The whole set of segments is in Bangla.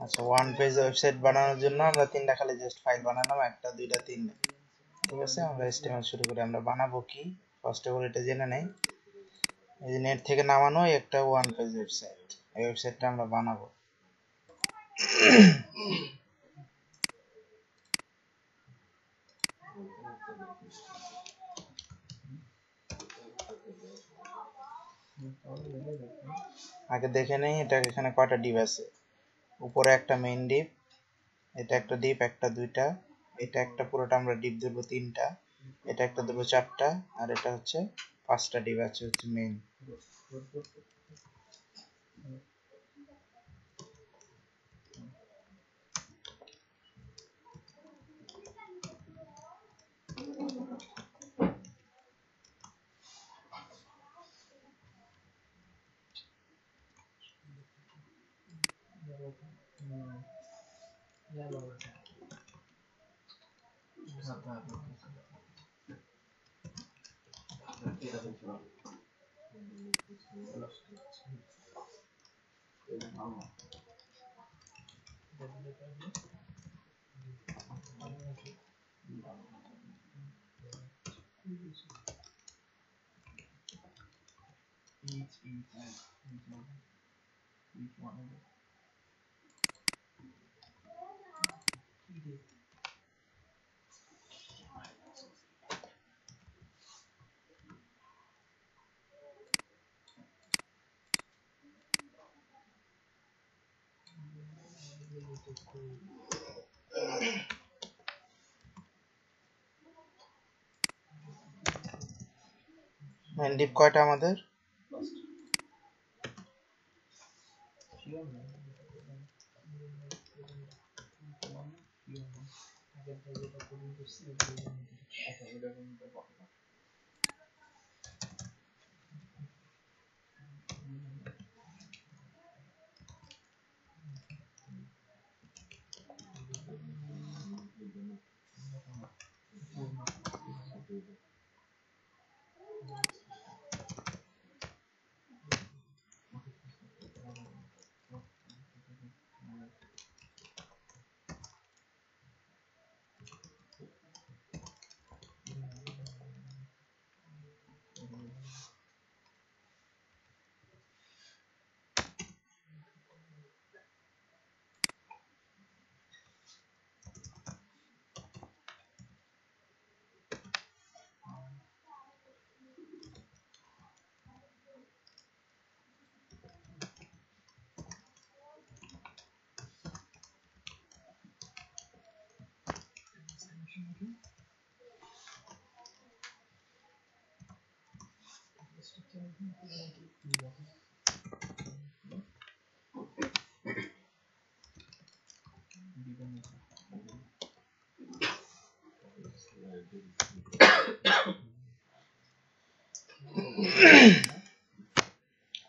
আচ্ছা, ওয়ান পেজ ওয়েবসাইট বানানোর জন্য আমরা তিনটা খালি জাস্ট ফাইল বানালাম, একটা দুইটা তিনটা। ঠিক আছে, আমরা HTML শুরু করি। আমরা বানাবো কি, ফার্স্ট অফ অল এটা জেনে নেই। এই যে নেট থেকে নামানো একটা ওয়ান পেজ ওয়েবসাইট, এই ওয়েবসাইটটা আমরা বানাবো। আগে দেখে নেই এটা এখানে কয়টা ডিভ আছে। উপরে একটা মেইন ডিভ, এটা একটা ডিভ, একটা দুইটা, এটা একটা পুরোটা আমরা ডিভ দেবো তিনটা, এটা একটা দেবো চারটা, আর এটা হচ্ছে পাঁচটা ডিভ আছে হচ্ছে মেইন। মেইন ডিভ কয়টা আমাদের?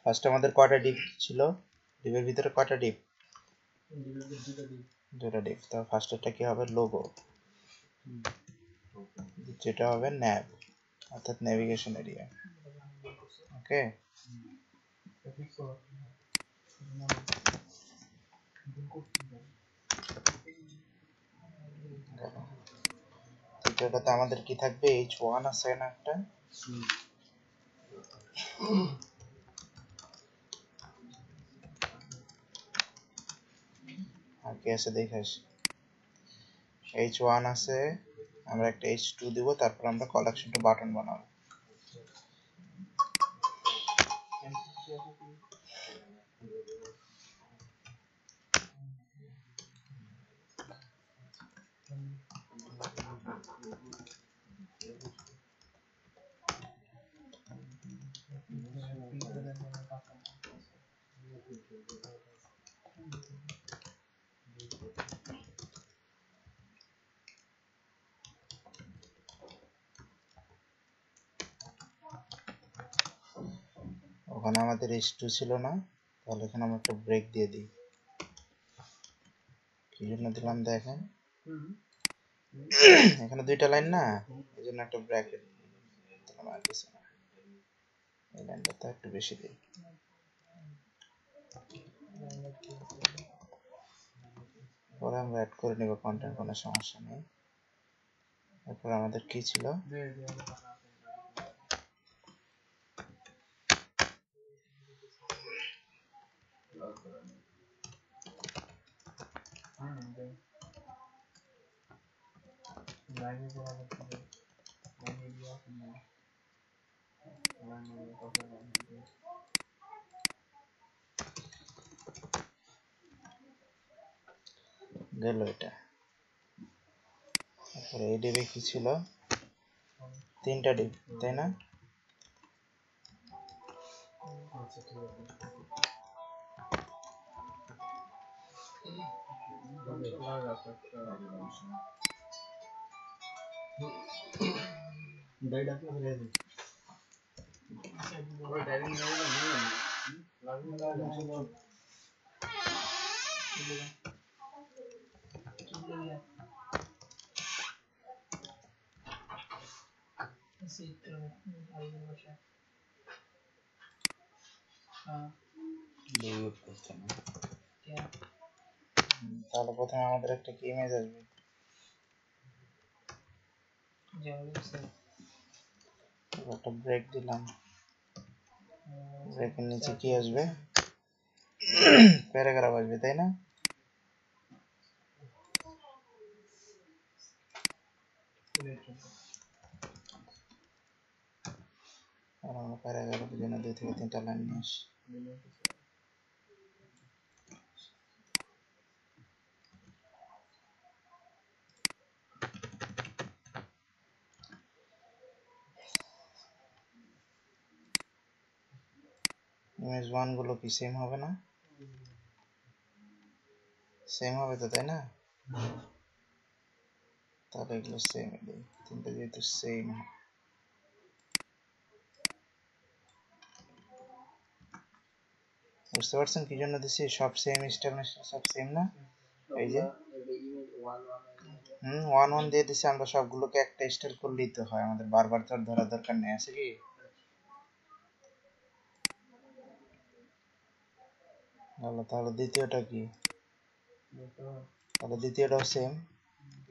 ফার্স্ট আমাদের কয়টা ডিভ ছিল? ডিভের ভিতরে কয়টা ডিভ? দুটো ডিভ। তো ফার্স্টেরটা কি হবে? লোগো। যেটা হবে ন্যাভ, অর্থাৎ নেভিগেশন এরিয়া। ওকে, দ্বিতীয়টাতে আমাদের কি থাকবে? H1 আছে না একটা, আর কি আছে দেখাস। H1 আছে, আমরা একটা H2 দিব, তারপর আমরা কালেকশন টু বাটন বানাবো। ওখানে আমাদের H2 ছিল না, তাহলে এখানে আমরা একটা ব্রেক দিয়ে দিই। কি জন্য দিলাম দেখেন, এখানে দুইটা লাইন না, এই জন্য একটা ব্র্যাকেট দিলাম, আর কিছু না। এই লাইনটা তো একটু বেশি দিই। পরে আমরা অ্যাড করে নিব কন্টেন্ট, কোনো সমস্যা নেই। এরপর আমাদের কি ছিল, গেল এটা। তারপরে এই ডিবে কি ছিল, 3টা ডিব, তাই না? তাহলে প্রথমে আমাদের একটা কি ইমেজ আসবে, একটা ব্রেক দিলাম, ব্রেকের নিচে কি আসবে, প্যারাগ্রাফ আসবে, তাই না? আর আমরা প্যারাগ্রাফের জন্য 2 থেকে 3টা লাইন নিয়ে আসি। ইমেজ 1 গুলো কি সেম হবে না? সেম হবে তো, তাই না? তাহলে এগুলো সেম, 3টা যেহেতু সেম, বুঝতে পারছেন কি জন্য দিছি? সব সেম স্টাইল, সব সেম না, এই যে 1 1 দিয়ে দিছি আমরা, সবগুলোকে একটা স্টাইল করলেই তো হয়, আমাদের বারবার তো ধরার দরকার নেই, আছে কি? ভালো, তাহলে দ্বিতীয়টা কি? তাহলে দ্বিতীয়টাও সেম,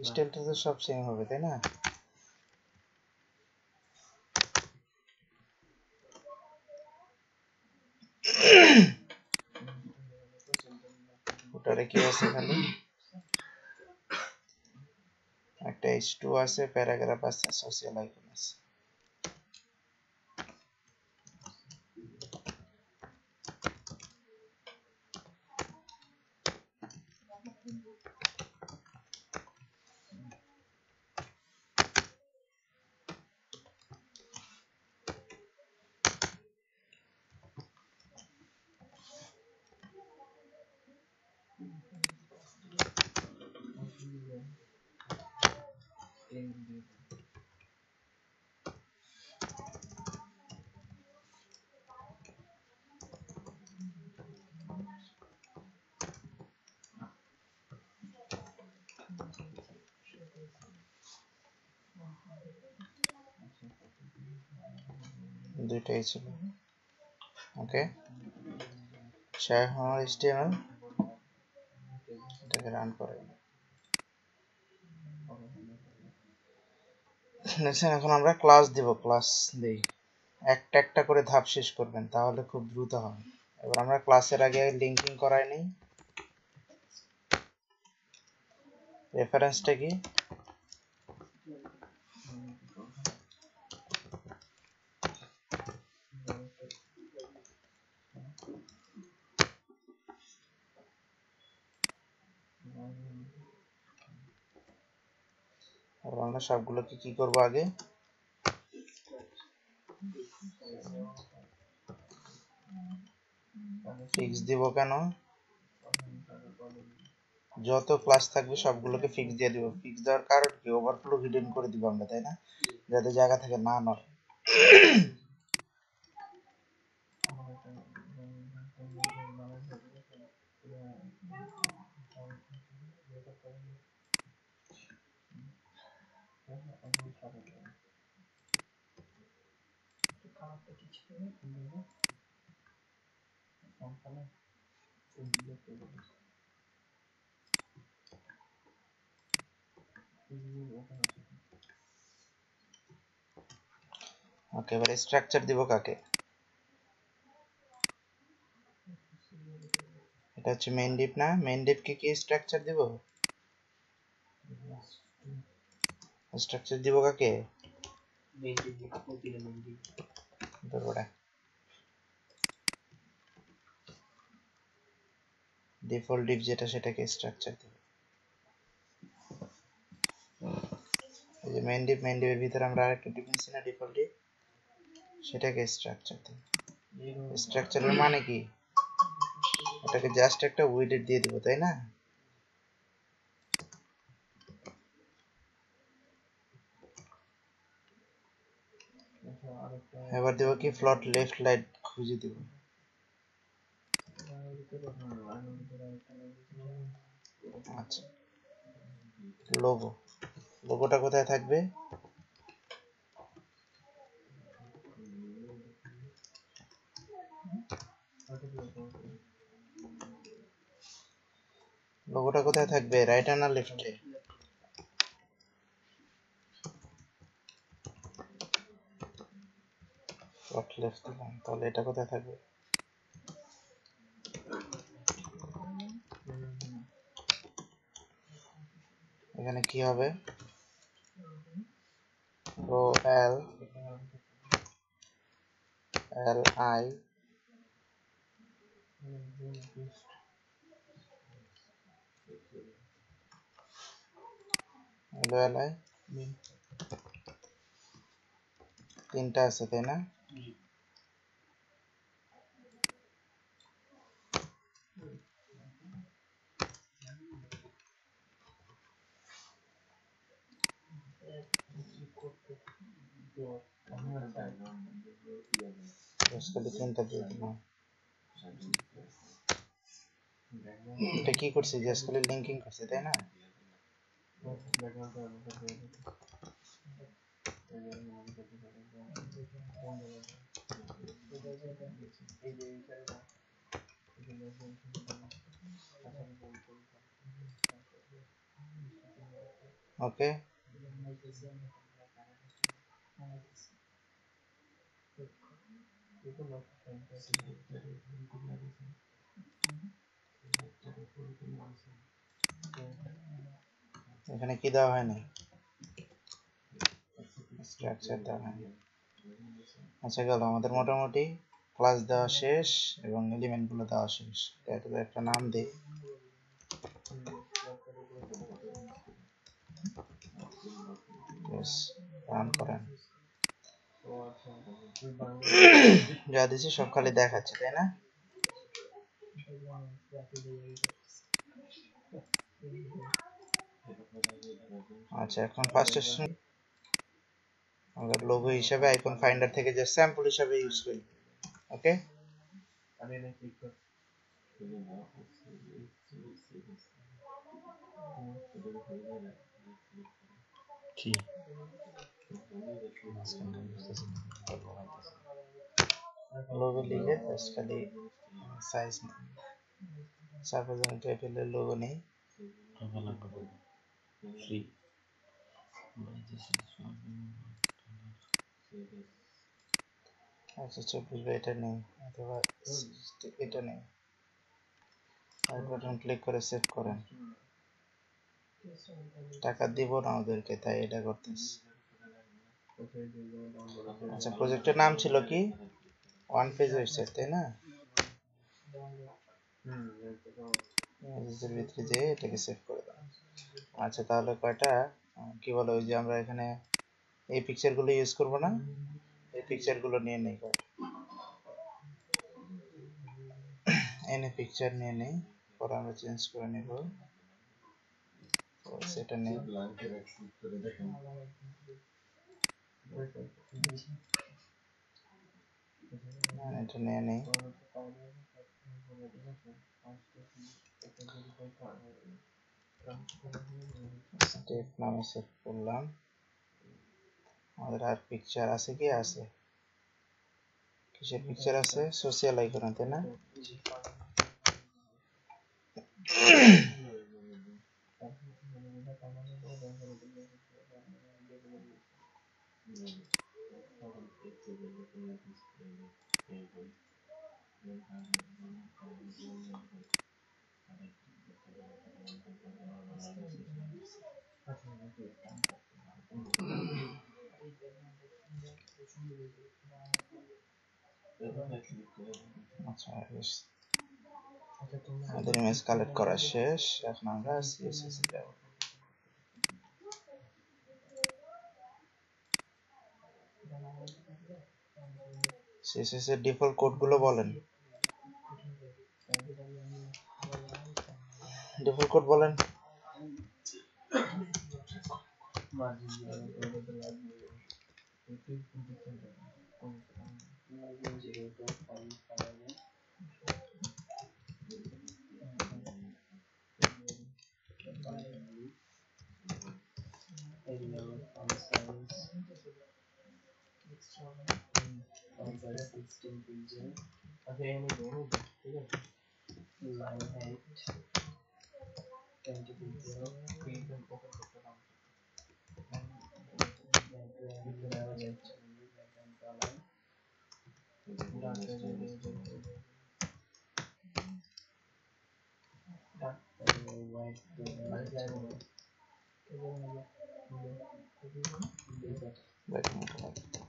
স্টাইলটা তো সব সেম হবে, তাই না? ফুটারে কি আছে, খালি একটা H2 আছে, প্যারাগ্রাফ আছে, সোশ্যাল আইকন আছে। দুইটাই ছিল, ওকে। শাহ HTML, এটাকে রান করে দেখছেন। এখন আমরা ক্লাস দিব, ক্লাস দেই, একটা একটা করে ধাপ শেষ করবেন, তাহলে খুব দ্রুত হবে। এবার আমরা ক্লাসের আগে লিঙ্কিং করাই নেই। রেফারেন্সটা কি? আর আমরা সবগুলোকে কি করব, আগে ফিক্স দিব। কেন? যত ক্লাস থাকবে সবগুলোকে ফিক্স দিয়ে দিব। ফিক্স দেওয়ার কারণ কি, ওভারফ্লো হিডেন করে দিব আমরা, তাই না? যাতে জায়গা থেকে না নয়। ওকে, এবার স্ট্রাকচার দিব কাকে? এটা হচ্ছে মেইন ডিপ না? মেইন ডিপকে কি স্ট্রাকচার দিব? স্ট্রাকচার দিব কাকে? ডিফল্ট ডিপ যেটা সেটাকে স্ট্রাকচার দিব। এই যে মেইন ডিপের ভিতরে আমরা আরেকটা ডিপ নিছি না, ডিফল্ট ডিপ, সেটাকে স্ট্রাকচার দিব। স্ট্রাকচারের মানে কি? এটাকে জাস্ট একটা উইডেট দিয়ে দিব, তাই না? এবার দেব কি ফ্লোট লেফট লাইট খুঁজে দিব। আচ্ছা, লোগো, লোগোটা কোথায় থাকবে? লোগোটা কোথায় থাকবে, রাইট না লেফটে? ফ্লোট লেফট দিলাম, তাহলে এটা কোথায় থাকবে? এখানে কি হবে? রো L L I L I তিনটা আছে, তাই না? তিনটা দিয়ে দিলাম। এটা কি করছে? জাস্ট খালি লিঙ্কিং করছে, তাই না? ওকে, এখানে কি দেওয়া হয়নি? স্ট্রাকচার দেওয়া হয়নি। আচ্ছা, গেল আমাদের মোটামুটি ক্লাস দেওয়া শেষ এবং এলিমেন্ট গুলো দেওয়া শেষ। এটাকে একটা নাম দিই। রান করেন। যা দিছি সব খালি দেখাচ্ছে, তাই না? আচ্ছা, এখন ফার্স্ট আমরা লোগো হিসাবে আইকন ফাইন্ডার থেকে যে স্যাম্পল হিসাবে ইউজ করি। ওকে, কি লোগো লিখে জাস্ট খালি সাইজ সাপোজ আমি টাইটেলের লোগো নেই। ফ্রি আচ্ছা, 24 বা এটা নেই, অথবা এটা নেই। রাইট বাটন ক্লিক করে সেভ করেন। টাকা দিব না ওদেরকে, তাই এটা করতেছি। আচ্ছা, প্রজেক্টের নাম ছিল কি? ওয়ান পেজ ওয়েবসাইট, তাই না? এর ভিতরে যে এটাকে সেভ করে দাও। আচ্ছা, তাহলে কয়টা কি বলে, ওই যে আমরা এখানে এই পিকচার গুলো ইউজ করবো না, এই পিকচার গুলো নিয়ে নেই। এনে পিকচার নিয়ে নেই, পরে আমরা চেঞ্জ করে নেব। সেটা নেই, এটা নিয়ে নেই। স্টেপ নামে সেভ করলাম। আমাদের আর পিকচার আছে কি? আছে। কিসের পিকচার আছে? সোশ্যাল আইকন, তাই না? আচ্ছা, আমাদের ইমেজ কালেক্ট করা শেষ, এখন আমরা সিএসএস এ যাব। সিএসএস এর ডিফল্ট কোড গুলো বলেন, ডিফল্ট কোড বলেন।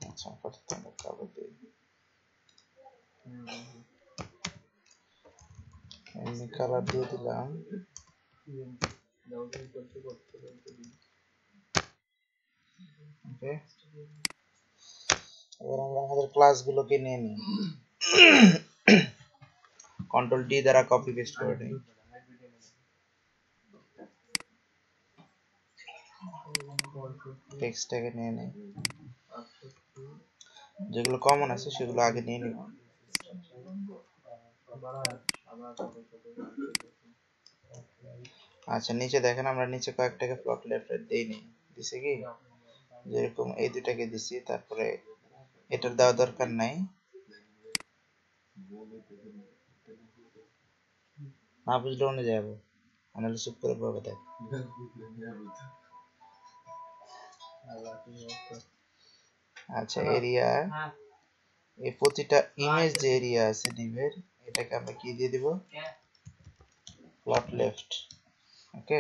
আচ্ছা, আপাতত আমরা কাগজ দিই, এমনি কালার দিয়ে দিলাম। ওকে, এবার আমরা আমাদের ক্লাসগুলোকে নিয়ে নিই, কন্ট্রোল ডি দ্বারা কপি পেস্ট করে নিই। টেক্সটটাকে নিয়ে নিই, যেগুলো কমন আছে সেগুলো আগে নিয়ে নিব। আচ্ছা, নিচে দেখেন আমরা নিচে কয়েকটাকে প্লট লেফট রাইট দেইনি, দিছে কি? যেরকম এই দুটাকে দিছি, তারপরে এটার দেওয়া দরকার নাই, না বুঝলে অন্য যাবো, নাহলে চুপ করে বলবে দেখ। আচ্ছা, এরিয়া, এই প্রতিটা ইমেজ যে এরিয়া আছে ডিভের, এটাকে আমরা কি দিয়ে দিব? Plot left. ওকে,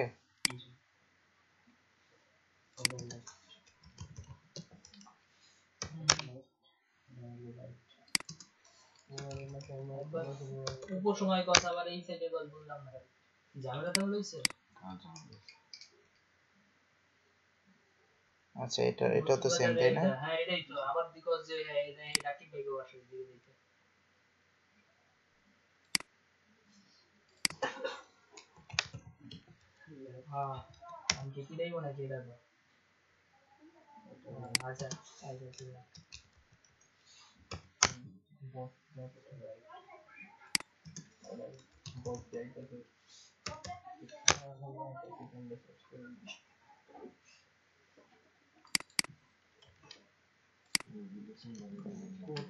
সময় কথা আবার এই সাইডে বল বললাম না, ঝামেলাটা হইছে। আচ্ছা, এটা তো সেম, তাই না? হ্যাঁ, এটাই তো আবার বিকজ যে এটা কি ভাবে আসলে দিয়ে দিতে। হ্যাঁ, আমি কি এটাই মনে করি এটা। আচ্ছা, আচ্ছা, ঠিক আছে।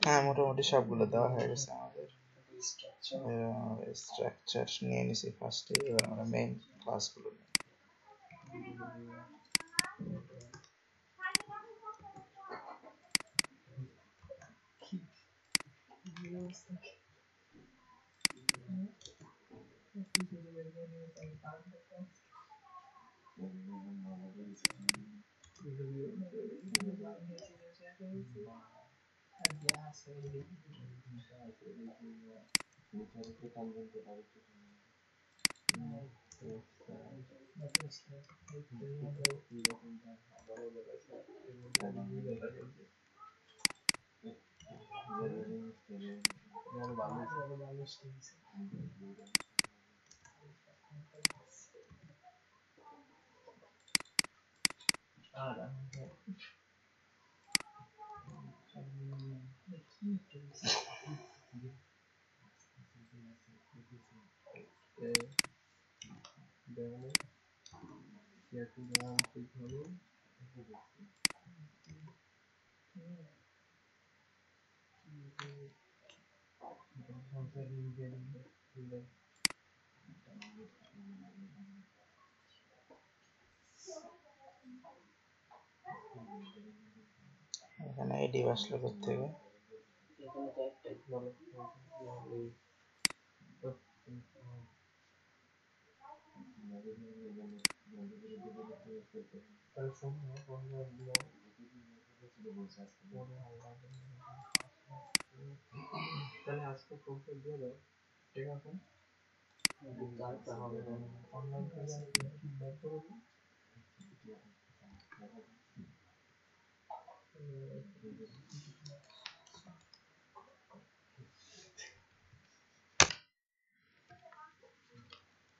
হ্যাঁ, মোটামুটি সবগুলো দেওয়া হয়ে গেছে আমাদের। স্ট্রাকচার নিয়ে নিছি ফার্স্টে, এবার আমরা মেইন ক্লাসগুলো নিই। এখানে এই ডিভ আসলো করতে হবে। এখানে তো একটাই বলো এই তাহলে আজকে ফোনটা দিয়ে দাও, ঠিক আছে? কালকে হবে অনলাইন থেকে কি বের করে দিই।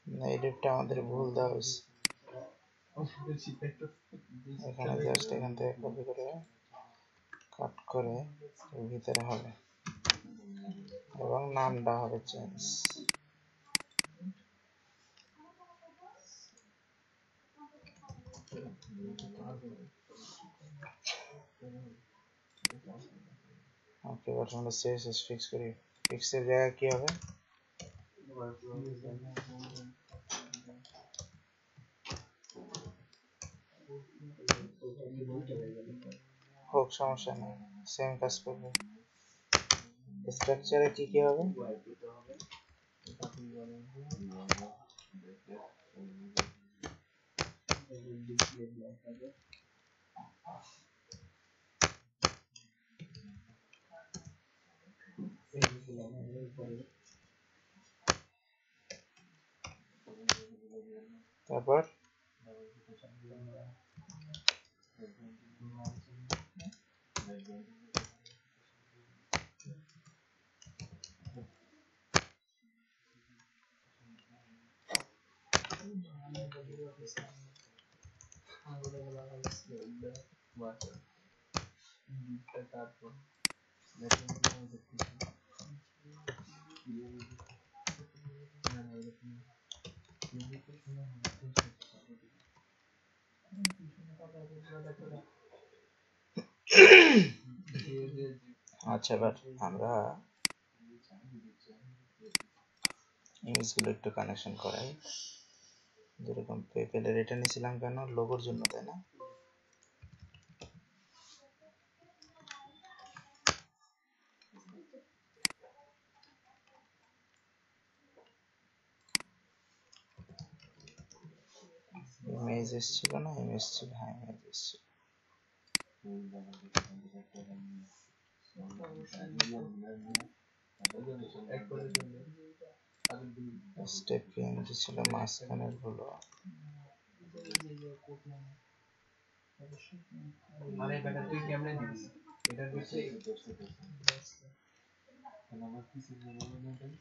না, এই ডিভটা আমাদের ভুল দেওয়া হয়েছে। এখানে জাস্ট এখান থেকে কপি করে কাট করে এর ভিতরে হবে এবং নামটা হবে চেঞ্জ। ওকে, এবার আমরা সিএসএস ফিক্স করি। ফিক্সের জায়গায় কি হবে? হোক, সমস্যা নেই, সেম কাজ করবে। স্ট্রাকচারে কি কি হবে? তারপর আচ্ছা, এবার আমরা ইমেজগুলো একটু কানেকশন করাই। যেরকম পেপেলের এটা নিয়েছিলাম কেন? লোগোর জন্য, তাই না? ইমেজ এসেছিল না? ইমেজ ছিল, হ্যাঁ ইমেজ এসেছিল। স্টেপ পিএনজি ছিল মাঝখানের গুলো। আরে বেটা তুই কেমনে দিবি এটা দিতে আমার কিছু মনে নেই।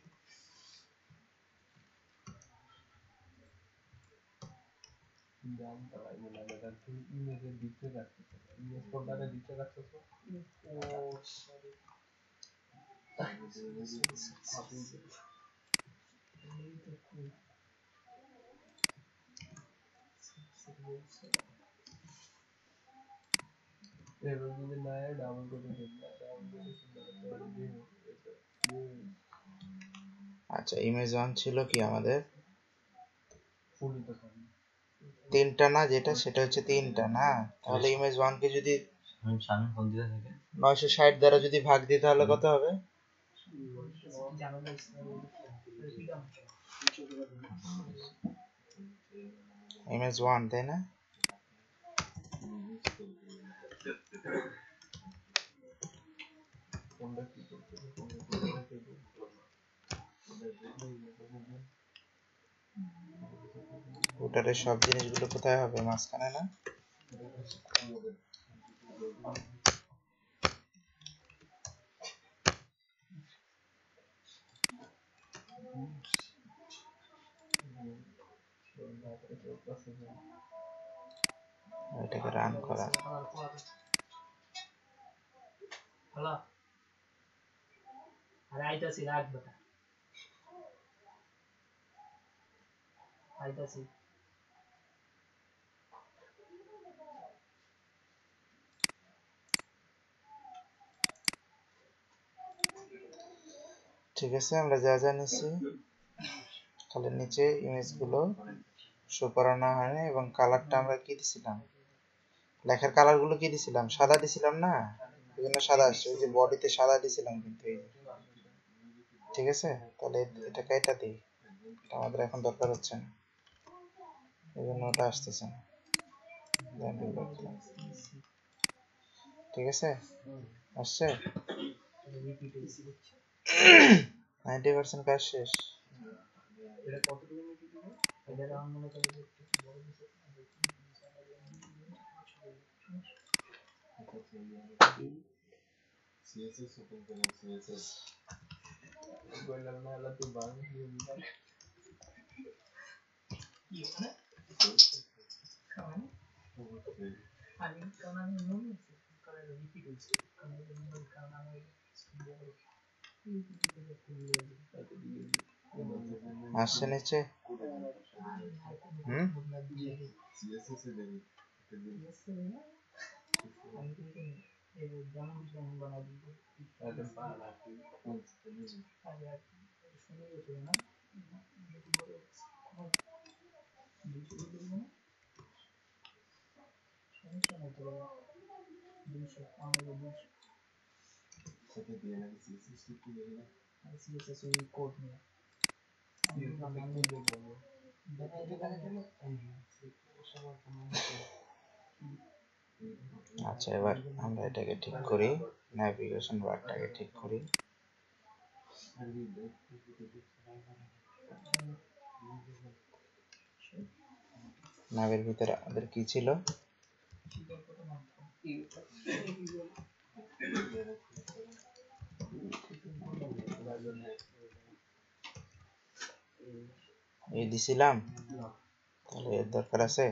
দাম তাই বলে বেটা তুই ইমেজের দিতে যাচ্ছিস, ইমেজ ফোল্ডারে দিতে যাচ্ছিস। ও সরি, এবার যদি না ডাউন করে দিন, ডাউন করে দিন। আচ্ছা, ইমেজ 1 ছিল কি আমাদের? ফুলই তো খাবি তিনটা না, যেটা সেটা হচ্ছে তিনটা না। তাহলে ইমেজ 1 কে যদি 960 দ্বারা যদি ভাগ দিই তাহলে কত হবে? ইমেজ 1, তাই না? ওটারে সব জিনিসগুলো কোথায় হবে? মাঝখানে না? এটাকে রান করা। হ্যালো, আরে আইতাছি, রাখ বেটা, আইতাছি। ঠিক আছে, আমরা যা যা নিছি খালি নিচে ইমেজগুলো শো করানো হয়নি। এবং কালারটা আমরা কি দিছিলাম? লেখার কালার গুলো কি দিছিলাম? সাদা দিছিলাম না? বিভিন্ন সাদা আসছে, ওই যে বডিতে সাদা দিছিলাম কিন্তু এই যে। ঠিক আছে, তাহলে এটা কেটে দিই, এটা আমাদের এখন দরকার হচ্ছে না, এই জন্য ওটা আসতেছে না। ঠিক আছে, আসছে 90% কাজ শেষ। CSS open করলাম, CSS বললাম না আল্লাহ তুই বাংলা দিয়ে দিলাম কি মানে অবশ্যই আমি কারণ আমি মনে আছে কারণ রিপিট হচ্ছে কারণ আমি আসছে নিচে। হুম, CSS এ দেবি আমি কিন্তু এই যেমন যেমন বানাই দিব এটা পারা কি আগে শুনে গেছে না সমস্যা নাই তো 200 আমাদের 200 কত দিয়ে নাকি CSS কি দেবে না CSS এর কোড নিয়ে আমি বলবো দেখা গেল সবার কোনো আচ্ছা এবার আমরা এটাকে ঠিক করি, ন্যাভিগেশন বারটাকে ঠিক করি। ন্যাভের ভিতরে আমাদের কি ছিল? এই দিছিলাম, তাহলে এর দরকার আছে।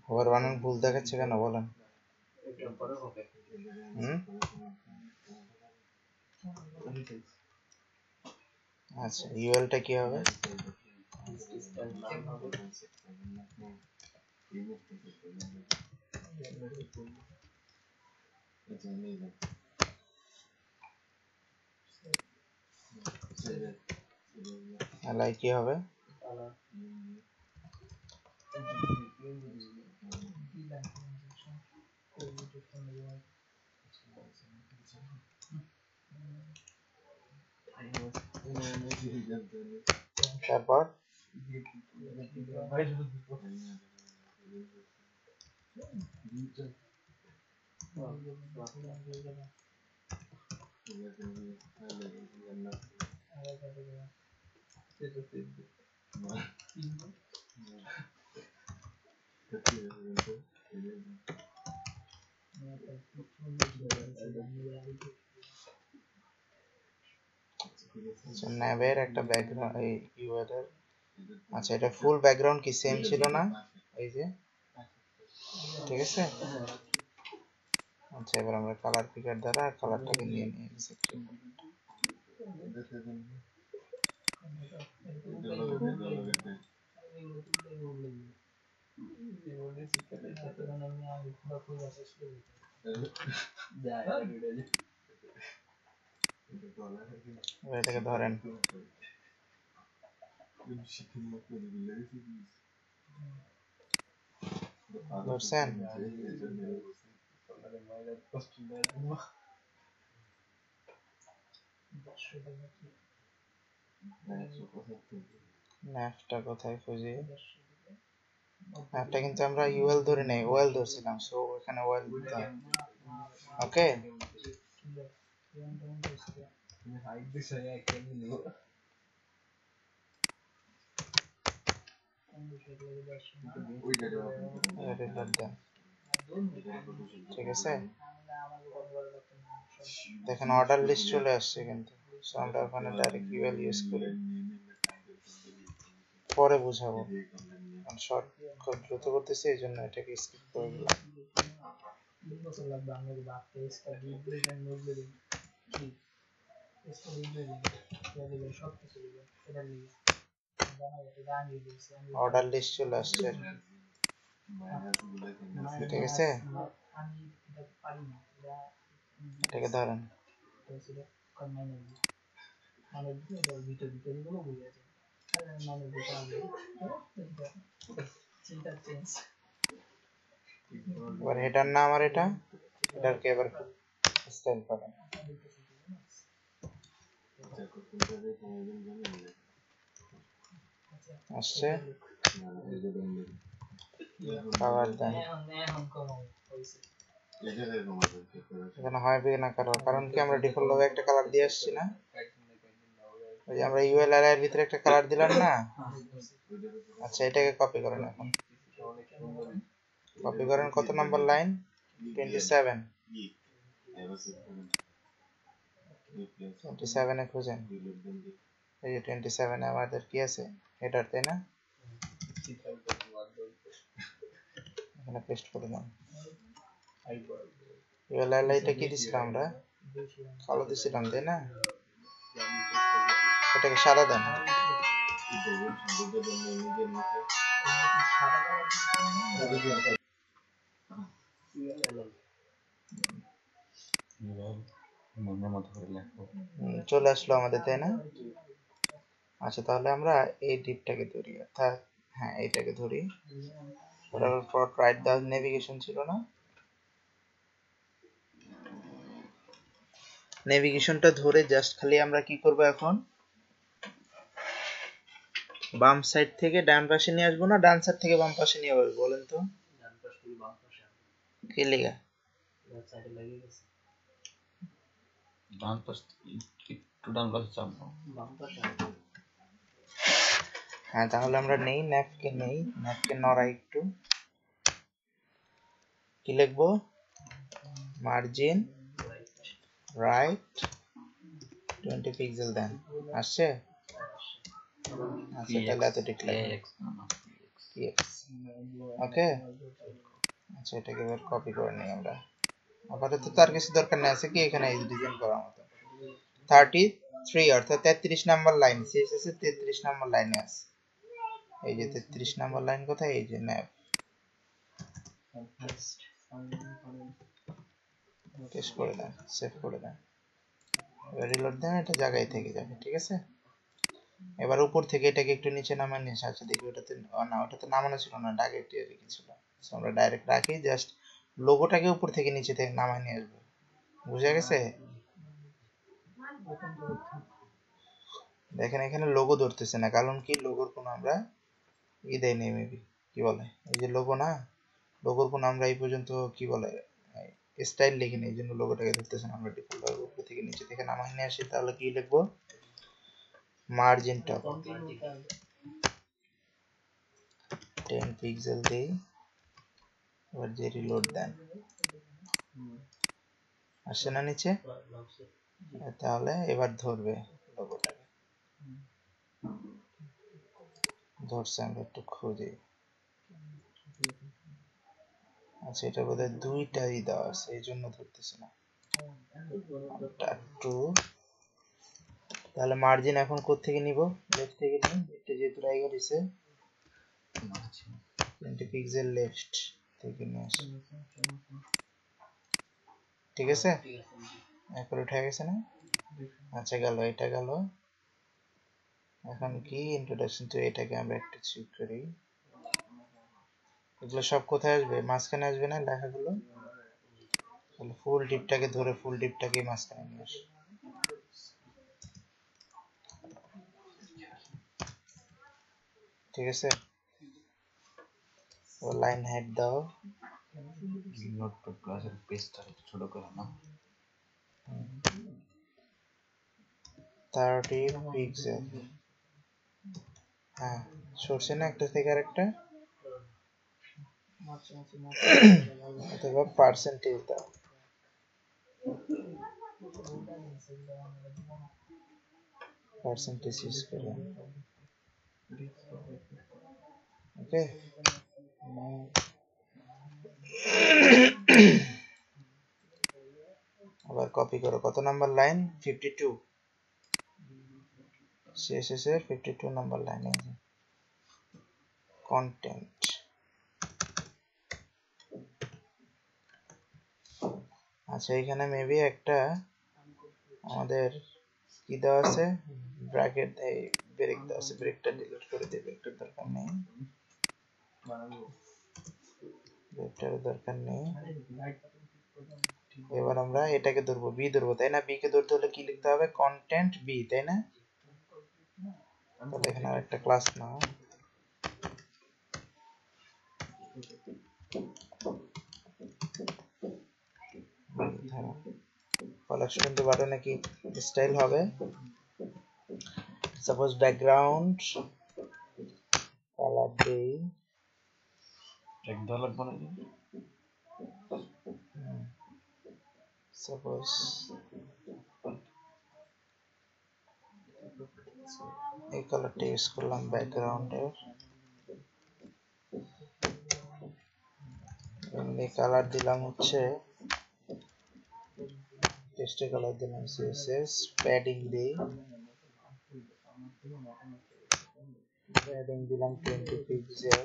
আবার বানান ভুল দেখাচ্ছে কেন বলেন? আচ্ছা ইউএলটা কি হবে? এলাই কি হবে? তারপর ন্যাভের একটা ব্যাকগ্রাউন্ড এই ইউআর এর। আচ্ছা এটা ফুল ব্যাকগ্রাউন্ড কি সেম ছিল না? এই যে, ঠিক আছে। আচ্ছা এবার আমরা কালার পিকার দ্বারা কালারটাকে নিয়ে নিয়ে এটাকে ধরেন। ধরছেন? ন্যাভটা কোথায় খুঁজি? ন্যাভটা কিন্তু আমরা ইউএল ধরে নেই, ওয়েল ধরছিলাম, সো এখানে ওয়েল দিতে হবে। ওকে, ঠিক আছে। দেখেন অর্ডার লিস্ট চলে আসছে কিন্তু, সো আমরা ওখানে ডাইরেক্ট ইউএল ইউজ করি, পরে বুঝাবো, কারণ শর্ট দ্রুত করতেছি এই জন্য এটাকে স্কিপ করে দিলাম। অর্ডার লিস্ট চলে আসছে, ঠিক আছে। এটাকে ধরেন। এবার হেডার না আমার এটা, এটাকে এবার স্টাইল করেন। আসছে, পাওয়ার দেন। এখানে হবে না কারণ কি আমরা ডিফল্ট ভাবে একটা কালার দিয়ে আসছি না, ওই যে আমরা ইউএলআর এর ভিতরে একটা কালার দিলাম না। আচ্ছা এটাকে কপি করেন, এখন কপি করেন কত নাম্বার লাইন, 27 27 এ খুঁজেন। এই যে 27 এ আমাদের কি আছে, হেডার, তাই না? এখানে পেস্ট করে দাও। ইউএলআর এটা কি দিছিলাম আমরা, কালো দিছিলাম তাই না, এটাকে সাদা দেন। চলে আসলো আমাদের, তাই না? আচ্ছা তাহলে আমরা এই ডিপটাকে ধরি, অর্থাৎ হ্যাঁ এইটাকে ধরি। রাইট দা নেভিগেশন ছিল না, নেভিগেশনটা ধরে জাস্ট খালি আমরা কি করব, এখন বাম সাইড থেকে ডান পাশে নিয়ে আসবো না ডান সাইড থেকে বাম পাশে নিয়ে আসবো, বলেন তো কি লেগা? ডান পাশ একটু ডান পাশে চাপবো। হ্যাঁ তাহলে আমরা নেই ন্যাপকিন, নড়াই একটু, কি লিখবো, মার্জিন রাইট 20 পিক্সেল দেন। আসছে? আচ্ছা তাহলে এতটুকু লাগবে, ওকে। আচ্ছা এটাকে এবার কপি করে নিই আমরা, আপাতত তার কিছু দরকার নেই, আছে কি এখানে ডিজাইন করার মতো। 33 অর্থাৎ 33 নাম্বার লাইন, সিএসএস এর 33 নাম্বার লাইনে আছে। এই যে 33 নাম্বার লাইন কোথায়, এই যে ন্যাপ, পেস্ট করে দেন, সেভ করে দেন, এবার রিলোড দেন, এটা জায়গায় থেকে যাবে, ঠিক আছে। এবার উপর থেকে এটাকে একটু নিচে নামান নিয়ে, আচ্ছা দেখি ওটাতে না, ওটাতে নামানো ছিল না, ডাইরেক্ট রেখেছিল, আমরা ডাইরেক্ট রাখি, জাস্ট লোগোটাকে উপর থেকে নিচে থেকে নামায় নিয়ে আসবো, বুঝা গেছে? দেখেন এখানে লোগো ধরতেছে না, কারণ কি লোগোর কোনো আমরা দেয় নেই, মেবি কি বলে, এই যে লোগো না, লোগোর কোনো আমরা এই পর্যন্ত কি বলে স্টাইল লিখিনি, এই জন্য লোগোটাকে ধরতেছে না। আমরা ডিফল্ট ভাবে উপর থেকে নিচে থেকে নামাই নিয়ে আসি, তাহলে কি লিখবো, মার্জিন টপ 10 পিক্সেল দেই, এবার যে রিলোড দেন, আসছে না নিচে, তাহলে এবার ধরবে লোগোটাকে, ধরছে, আমরা একটু খুঁজি। আচ্ছা এটা বোধহয় দুইটাই দেওয়া আছে, এই জন্য ধরতেছে না, একটু তাহলে মার্জিন এখন কোত্থেকে নিব, লেফট থেকে নিই, এটা যেহেতু রাইগার হইছে 20 পিক্সেল লেফট থেকে নিয়ে আসি, ঠিক আছে, এখন উঠে গেছে না। আচ্ছা গেল, এটা গেল, এখন কি ইন্ট্রোডাকশন টু, এটাকে আমরা একটু চেক করি, এগুলো সব কোথায় আসবে, মাঝখানে আসবে না লেখাগুলো, তাহলে ফুল ডিপটাকে ধরে ফুল ডিপটাকে মাঝখানে নিয়ে আসি, ঠিক আছে। ও লাইন হাইট দাও, নোটপ্যাড প্লাসের পেজটা ছোট করে নাও, 30 পিক্সেল, হ্যাঁ সরছে না একটা থেকে আরেকটা, অথবা পার্সেন্টেজ দাও, পার্সেন্টেজ ইউজ করে, ওকে। আবার কপি করো, কত নাম্বার লাইন, 52, সিএসএস এর 52 নাম্বার লাইন, এই যে কন্টেন্ট, আচ্ছা এখানে মেবি একটা আমাদের কি দেওয়া আছে, ব্র্যাকেট, এই ব্রেক দেওয়া আছে, ব্রেকটা ডিলিট করে দিই, ব্রেকটার দরকার নেই, লেফটের দরকার নেই। আরে লাইট পাতা ঠিক করতে ঠিক এবার আমরা এটাকে ধরবো, বি ধরবো, তাই না? বি কে ধরতে হলে কি লিখতে হবে? কন্টেন্ট বি, তাই না? তাহলে এখানে আরেকটা ক্লাস নাও। কালেকশন টু বাটনে কি স্টাইল হবে? সাপোজ ব্যাকগ্রাউন্ড কালার দেই, $1 বলে দিন। সাপোজ এই কালারটা ইউজ করলাম ব্যাকগ্রাউন্ডের। এমনি কালার দিলাম হচ্ছে টেক্সটের কালার দিলাম সিএসএস, প্যাডিং দেই, প্যাডিং দিলাম 20 পিক্সেল।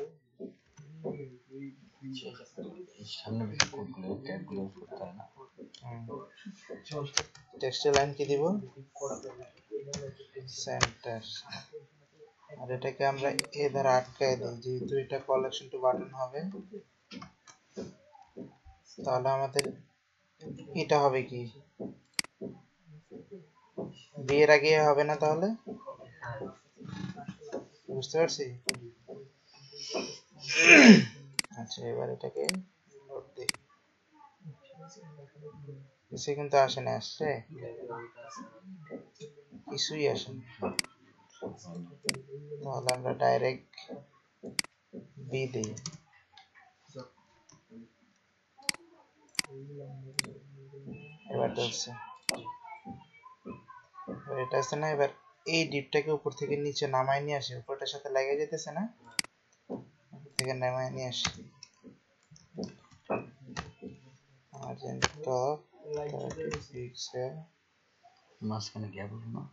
সামনে বেশি কোডগুলো ট্যাগগুলো ইউজ করতে হয় না। টেক্সটের লাইন কি দিব? সেন্টার। আর এটাকে আমরা এ দ্বারা আটকায় দিই, যেহেতু এটা কালেকশন টু বাটন হবে, তাহলে আমাদের এটা হবে কি বি এর আগে হবে না? তাহলে বুঝতে পারছি। আচ্ছা, এবার এটাকে লোড দিই। কিছু কিন্তু আসে না, আসছে কিছুই আসে না। তাহলে আমরা ডাইরেক্ট বি দিই। এবার ধরছে, এটা আছে না? এবার এই ডিপটাকে উপর থেকে নিচে নামায় নিয়ে আসি, উপরটার সাথে লেগে যেতেছে না, উপর থেকে নামায় নিয়ে আসি। Margin top 30 pixel. মাঝখানে গ্যাপ হলো না?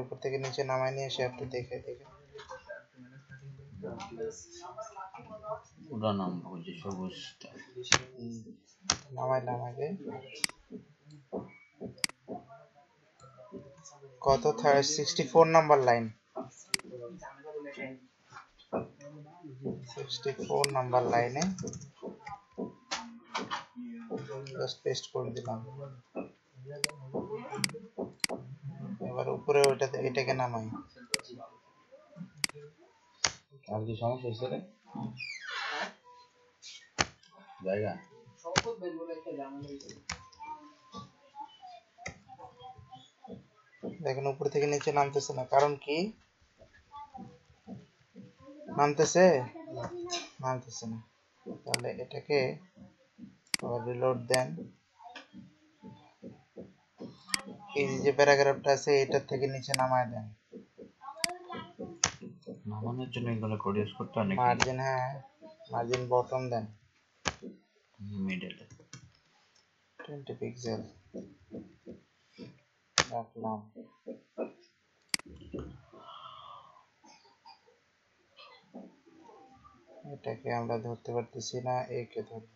উপর থেকে নিচে নামায় নিয়ে আসি, একটু দেখে দেখে। ওটা নাম বলছি সবুজটা। নামাইলাম আগে। কত? 64 নাম্বার লাইন, 64 নাম্বার লাইনে জাস্ট পেস্ট করে দিলাম। এবার উপরে ওইটাতে এটাকে নামাই। আর কি সমস্যা হয়েছে রে? জায়গা দেখেন উপর থেকে নিচে নামতেছে না, কারণ কি? নামতেছে নামতেছে না। তাহলে এটাকে রিলোড দেন। এই যে প্যারাগ্রাফটা আছে এটার থেকে নিচে নামায় দেন। নামানোর জন্য এগুলো কোড ইউজ করতে হয় নাকি? মার্জিন, হ্যাঁ মার্জিন বটম দেন, মিডলে 20 পিক্সেল রাখলাম। এটাকে আমরা ধরতে পারতেছি না, একে ধরব।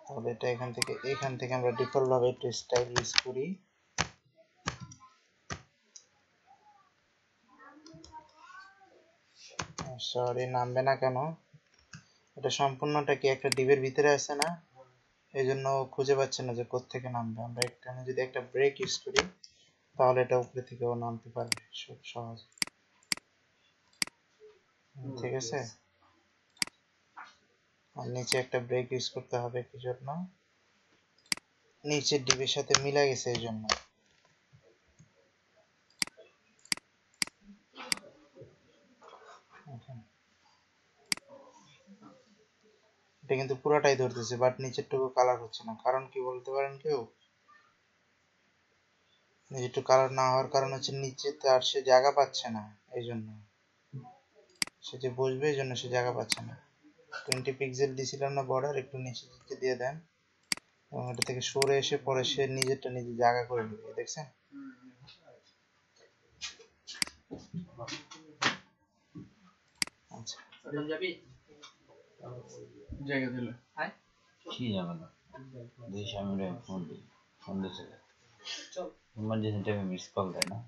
তাহলে এটা এখান থেকে আমরা ডিফল্ট ভাবে একটু স্টাইল ইউজ করি। সরি, নামবে না কেন? এটা সম্পূর্ণটা কি একটা ডিবের ভিতরে আছে না, এই জন্য খুঁজে পাচ্ছে না যে কোত্থেকে নামবে। আমরা এখানে যদি একটা ব্রেক ইউজ করি তাহলে এটা উপরে থেকেও নামতে পারবে খুব সহজ। ঠিক আছে, আর নিচে একটা ব্রেক ইউজ করতে হবে, কি জন্য? নিচের ডিবের সাথে মিলা গেছে এই জন্য। এটা কিন্তু পুরোটাই ধরতেছে, বাট নিচেরটুকু কালার হচ্ছে না, কারণ কি বলতে পারেন কেউ? নিচেরটুকু কালার না হওয়ার কারণ হচ্ছে নিচে তার সে জায়গা পাচ্ছে না, এই জন্য। সে যে বসবে এই জন্য সে জায়গা পাচ্ছে না। 20 পিক্সেল দিছিলাম না বর্ডার, একটু নিচে দিকে দিয়ে দেন এবং এটা থেকে সরে এসে পরে সে নিজেরটা নিজে জায়গা করে নেবে, দেখছেন? আচ্ছা, জায়গা দিলে কি যাবে না? দেশ আমি ফোন দিই, ফোন দিয়েছে ইমার্জেন্সি টাইমে মিস কল দেয় না।